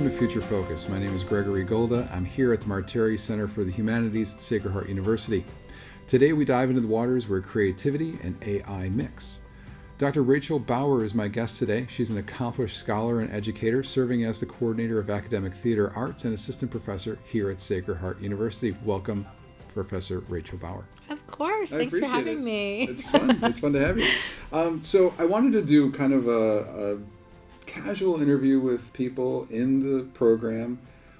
welcome to Future Focus. My name is Gregory Golda. I'm here at the Martire Center for the Humanities at Sacred Heart University. Today we dive into the waters where creativity and AI mix. Dr. Rachel Bauer is my guest today. She's an accomplished scholar and educator, serving as the coordinator of academic theater arts and assistant professor here at Sacred Heart University. Welcome, Professor Rachel Bauer. Of course. Thanks for having me. It's fun. It's fun to have you. So I wanted to do kind of a casual interview with people in the program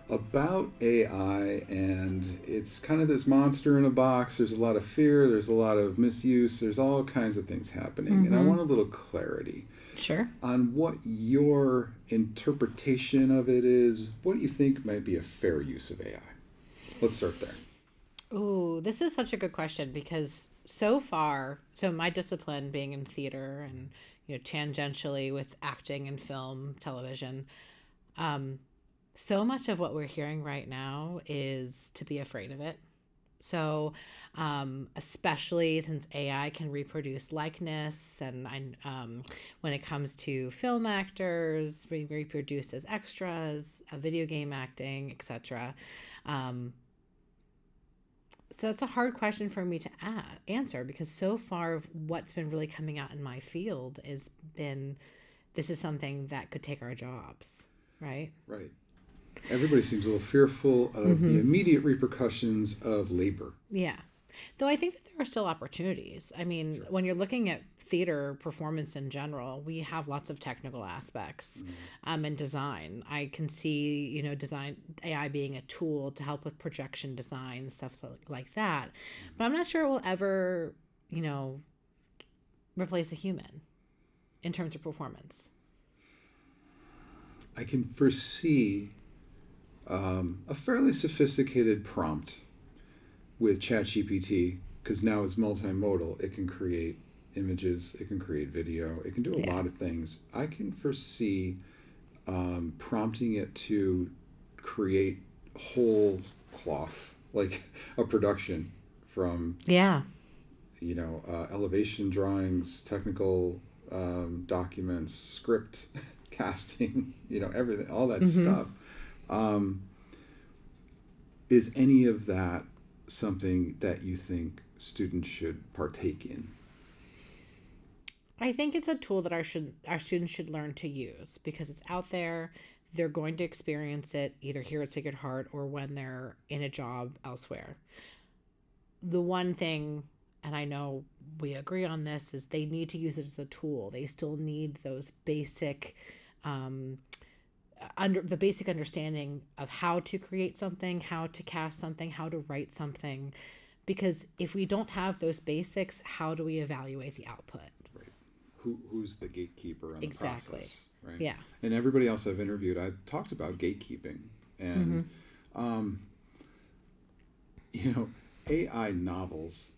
about AI, and it's kind of this monster in a box. There's a lot of fear, there's a lot of misuse, there's all kinds of things happening, and I want a little clarity on what your interpretation of it is. What do you think might be a fair use of AI? Let's start there. Ooh, this is such a good question, because so my discipline being in theater and tangentially with acting and film, television, so much of what we're hearing right now is to be afraid of it. So, especially since AI can reproduce likeness, and when it comes to film actors, reproduced as extras, video game acting, etc. So it's a hard question for me to answer, because so far what's been really coming out in my field has been, this is something that could take our jobs, right? Right. Everybody seems a little fearful of the immediate repercussions of labor. Yeah. Though I think that there are still opportunities. I mean, when you're looking at theater performance in general, we have lots of technical aspects and design. I can see, design AI being a tool to help with projection design, stuff like that. But I'm not sure it will ever, replace a human in terms of performance. I can foresee a fairly sophisticated prompt with ChatGPT, because now it's multimodal. It can create images, it can create video, it can do a lot of things. I can foresee prompting it to create whole cloth, like a production from elevation drawings, technical documents, script casting, everything, all that stuff. Is any of that something that you think students should partake in? I think it's a tool that our students should learn to use, because it's out there. They're going to experience it either here at Sacred Heart or when they're in a job elsewhere. The one thing, and I know we agree on this, is they need to use it as a tool. They still need those basic the basic understanding of how to create something, how to cast something, how to write something. Because if we don't have those basics, how do we evaluate the output? Right. Who's the gatekeeper on the process? Right. Yeah. And everybody else I've interviewed, I talked about gatekeeping. And, AI novels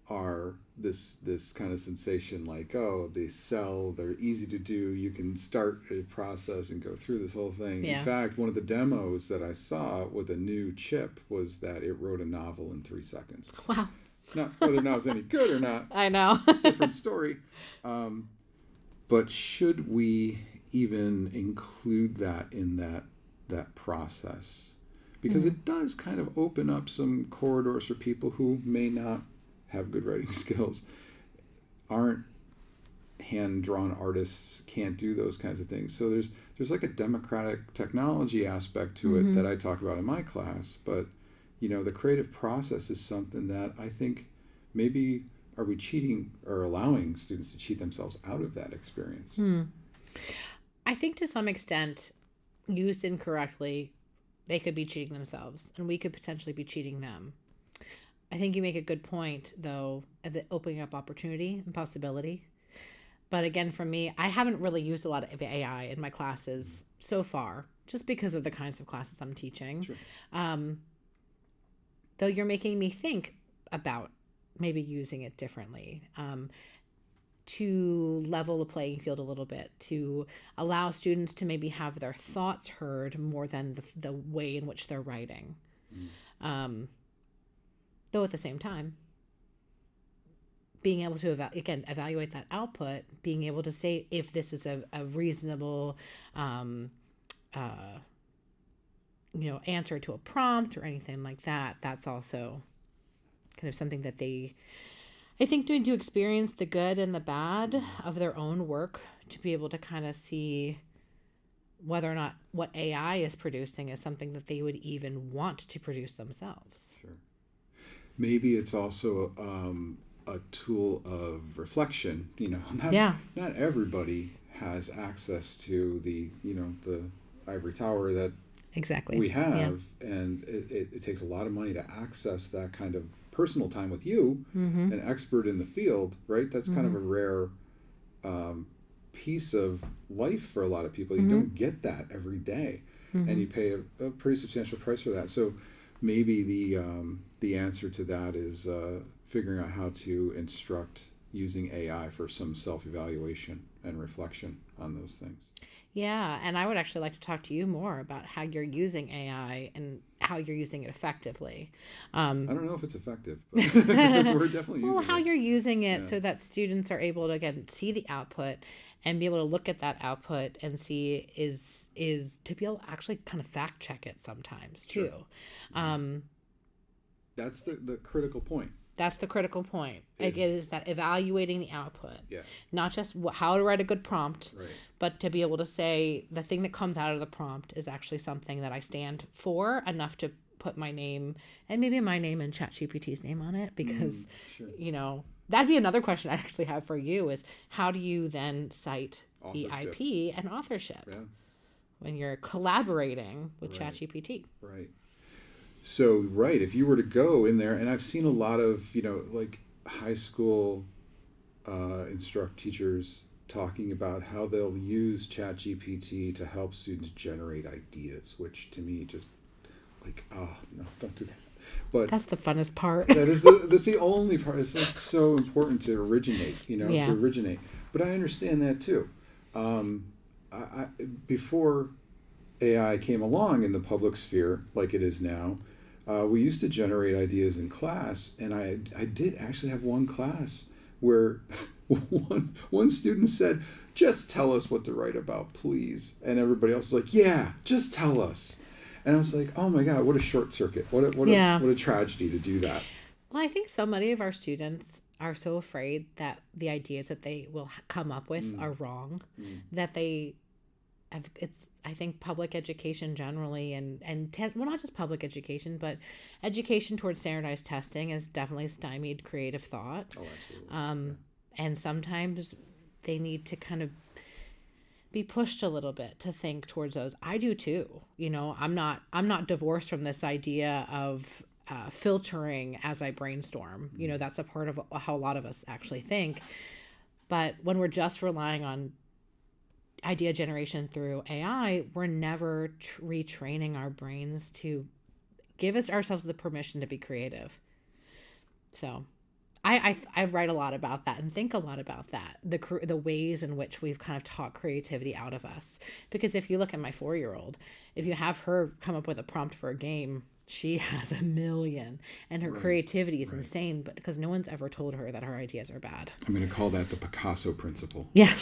are this kind of sensation, like, they're easy to do, you can start a process and go through this whole thing. In fact, one of the demos that I saw with a new chip was that it wrote a novel in 3 seconds. Wow. Now, whether or not it was any good or not, I know. different story. But should we even include that in that process? Because it does kind of open up some corridors for people who may not have good writing skills, aren't hand-drawn artists, can't do those kinds of things. So there's like a democratic technology aspect to it that I talk about in my class. But, the creative process is something that I think maybe are we cheating or allowing students to cheat themselves out of that experience? I think to some extent, used incorrectly, they could be cheating themselves, and we could potentially be cheating them. I think you make a good point, though, of the opening up opportunity and possibility. But again, for me, I haven't really used a lot of AI in my classes so far, just because of the kinds of classes I'm teaching. Sure. Though you're making me think about maybe using it differently, to level the playing field a little bit, to allow students to maybe have their thoughts heard more than the way in which they're writing. Though at the same time, being able to evaluate that output, being able to say if this is a reasonable answer to a prompt or anything like that. That's also kind of something that they, I think, need to experience the good and the bad of their own work to be able to kind of see whether or not what AI is producing is something that they would even want to produce themselves. Sure. Maybe it's also a tool of reflection. Not everybody has access to the ivory tower that exactly we have, and it takes a lot of money to access that kind of personal time with you, an expert in the field, right? That's kind of a rare piece of life for a lot of people. You don't get that every day, and you pay a pretty substantial price for that. So maybe the answer to that is figuring out how to instruct using AI for some self-evaluation and reflection on those things. Yeah, and I would actually like to talk to you more about how you're using AI and how you're using it effectively. I don't know if it's effective, but we're definitely using it. How you're using it so that students are able to, again, see the output and be able to look at that output and see is to be able to actually kind of fact check it sometimes too. Sure. That's the critical point. That's the critical point. It is that evaluating the output, yeah, not just how to write a good prompt, right, but to be able to say the thing that comes out of the prompt is actually something that I stand for enough to put my name and maybe my name and ChatGPT's name on it, because sure. That'd be another question I actually have for you is how do you then cite the Authorship. IP and authorship when you're collaborating with ChatGPT? Right. So, if you were to go in there, and I've seen a lot of, like high school teachers talking about how they'll use ChatGPT to help students generate ideas, which to me just like, no, don't do that. But that's the funnest part. that's the only part. It's like so important to originate, to originate. But I understand that too. I before AI came along in the public sphere like it is now, we used to generate ideas in class, and I did actually have one class where one student said, "Just tell us what to write about, please," and everybody else was like, "Yeah, just tell us." And I was like, "Oh my God, what a short circuit! What a tragedy to do that." Well, I think so many of our students are so afraid that the ideas that they will come up with are wrong, that they have. I think public education generally, and not just public education, but education towards standardized testing has definitely stymied creative thought. Oh, absolutely. And sometimes they need to kind of be pushed a little bit to think towards those. I do too. I'm not divorced from this idea of filtering as I brainstorm. That's a part of how a lot of us actually think. But when we're just relying on idea generation through AI, we're never retraining our brains to give ourselves the permission to be creative. So I write a lot about that and think a lot about that, the ways in which we've kind of taught creativity out of us. Because if you look at my 4-year-old, if you have her come up with a prompt for a game, she has a million, and her creativity is insane, but because no one's ever told her that her ideas are bad. I'm going to call that the Picasso principle. Yeah.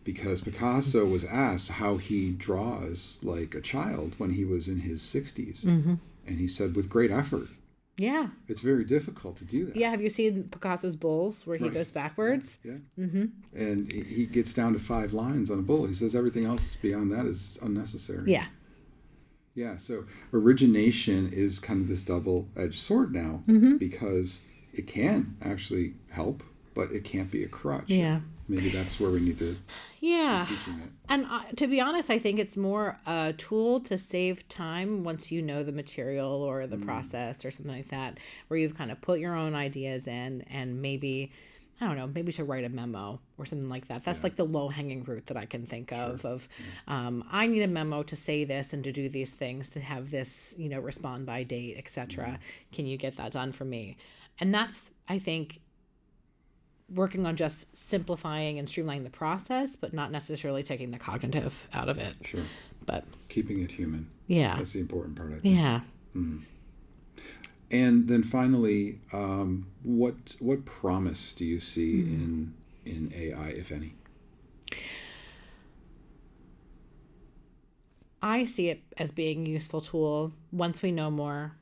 Because Picasso was asked how he draws like a child when he was in his 60s. And he said, with great effort. Yeah. It's very difficult to do that. Yeah. Have you seen Picasso's bulls where he goes backwards? Yeah. And he gets down to 5 lines on a bull. He says everything else beyond that is unnecessary. Yeah. Yeah. So origination is kind of this double-edged sword now, because it can actually help, but it can't be a crutch. Yeah. Maybe that's where we need to be teaching it. And to be honest, I think it's more a tool to save time once you know the material or the process or something like that, where you've kind of put your own ideas in, and maybe, I don't know, maybe to write a memo or something like that. That's like the low-hanging fruit that I can think of, I need a memo to say this and to do these things, to have this, respond by date, etc. Can you get that done for me? And that's, I think, working on just simplifying and streamlining the process, but not necessarily taking the cognitive out of it. Sure. But keeping it human. Yeah. That's the important part, I think. Yeah. And then finally, what promise do you see in AI, if any? I see it as being a useful tool once we know more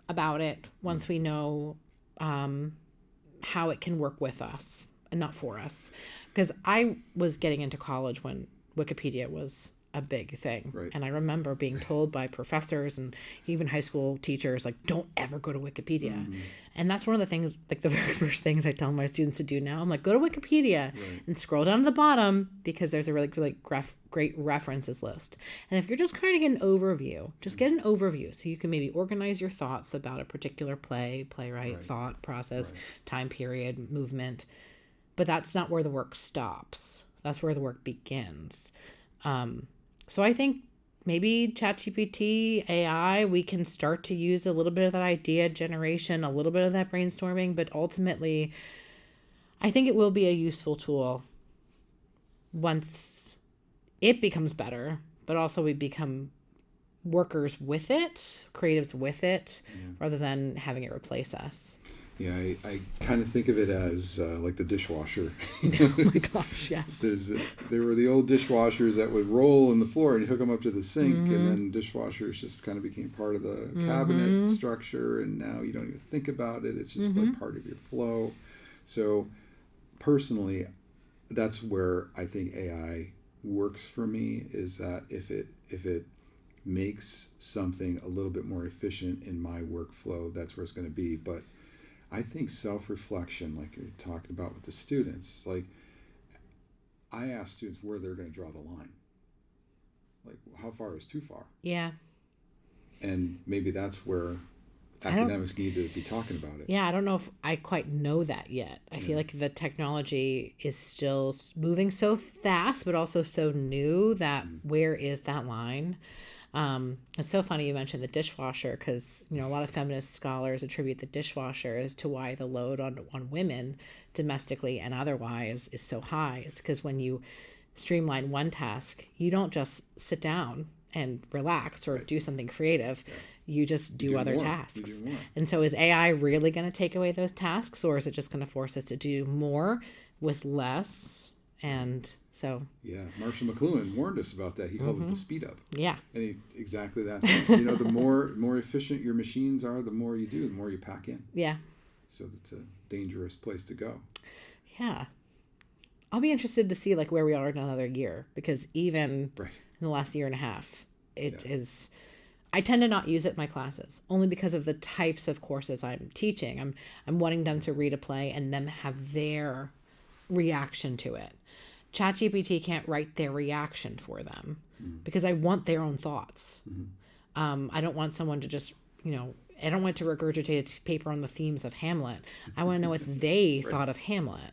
about it, once we know how it can work with us and not for us. Because I was getting into college when Wikipedia was a big thing. Right. And I remember being told by professors and even high school teachers, like, don't ever go to Wikipedia. Mm-hmm. And that's one of the things, like the very first things I tell my students to do now. I'm like, go to Wikipedia and scroll down to the bottom because there's a really great references list. And if you're just trying to get an overview, just get an overview so you can maybe organize your thoughts about a particular playwright, thought process, time period, movement. But that's not where the work stops. That's where the work begins. So I think maybe ChatGPT, AI, we can start to use a little bit of that idea generation, a little bit of that brainstorming, but ultimately, I think it will be a useful tool once it becomes better, but also we become workers with it, creatives with it, rather than having it replace us. Yeah, I kind of think of it as like the dishwasher. Oh my gosh, yes. There were the old dishwashers that would roll in the floor and you hook them up to the sink, and then dishwashers just kind of became part of the cabinet structure, and now you don't even think about it. It's just like part of your flow. So personally, that's where I think AI works for me, is that if it makes something a little bit more efficient in my workflow, that's where it's going to be. But I think self-reflection, like you're talking about with the students, like I ask students where they're going to draw the line. Like, how far is too far? Yeah. And maybe that's where academics need to be talking about it. Yeah, I don't know if I quite know that yet. I feel like the technology is still moving so fast, but also so new that where is that line? It's so funny you mentioned the dishwasher, because a lot of feminist scholars attribute the dishwasher as to why the load on women domestically and otherwise is so high. It's because when you streamline one task, you don't just sit down and relax or do something creative. You just do other tasks. And so is AI really going to take away those tasks, or is it just going to force us to do more with less? And so, Marshall McLuhan warned us about that. He called it the speed up. Yeah, and exactly that. The more efficient your machines are, the more you do, the more you pack in. Yeah. So that's a dangerous place to go. Yeah, I'll be interested to see where we are in another year, because even in the last year and a half, it is. I tend to not use it in my classes only because of the types of courses I'm teaching. I'm wanting them to read a play and them have their reaction to it. ChatGPT can't write their reaction for them because I want their own thoughts. I don't want someone to just, I don't want to regurgitate a paper on the themes of Hamlet. I want to know what they thought of Hamlet,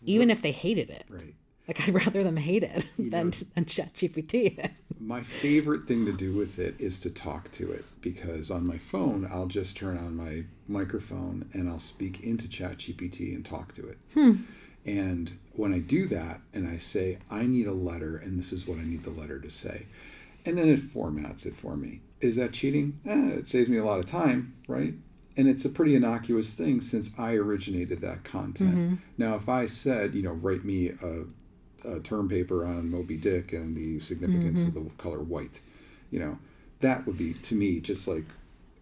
even if they hated it. Right. I'd rather them hate it than ChatGPT it. My favorite thing to do with it is to talk to it, because on my phone, I'll just turn on my microphone and I'll speak into ChatGPT and talk to it. And when I do that and I say, I need a letter and this is what I need the letter to say, and then it formats it for me. Is that cheating? It saves me a lot of time, right? And it's a pretty innocuous thing since I originated that content. Now, if I said, write me a term paper on Moby Dick and the significance of the color white, that would be, to me, just like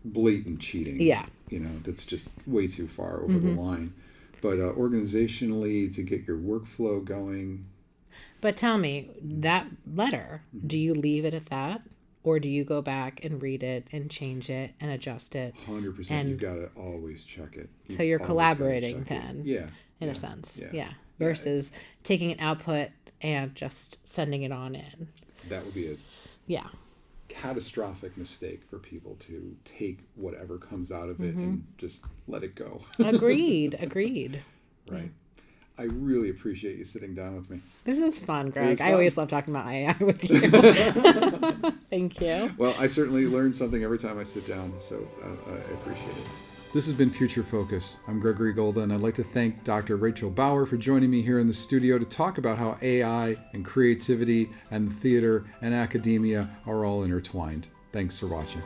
blatant cheating. Yeah. That's just way too far over the line. But organizationally, to get your workflow going. But tell me, that letter, do you leave it at that? Or do you go back and read it and change it and adjust it? 100%. You've got to always check it. So you're collaborating then, in a sense. Yeah. Versus taking an output and just sending it on in. That would be a catastrophic mistake for people to take whatever comes out of it and just let it go. Agreed. Right. Yeah. I really appreciate you sitting down with me. This is fun, Greg. I always love talking about AI with you. Thank you. Well, I certainly learn something every time I sit down, so I appreciate it. This has been Future Focus. I'm Gregory Golda, and I'd like to thank Dr. Rachel Bauer for joining me here in the studio to talk about how AI and creativity and theater and academia are all intertwined. Thanks for watching.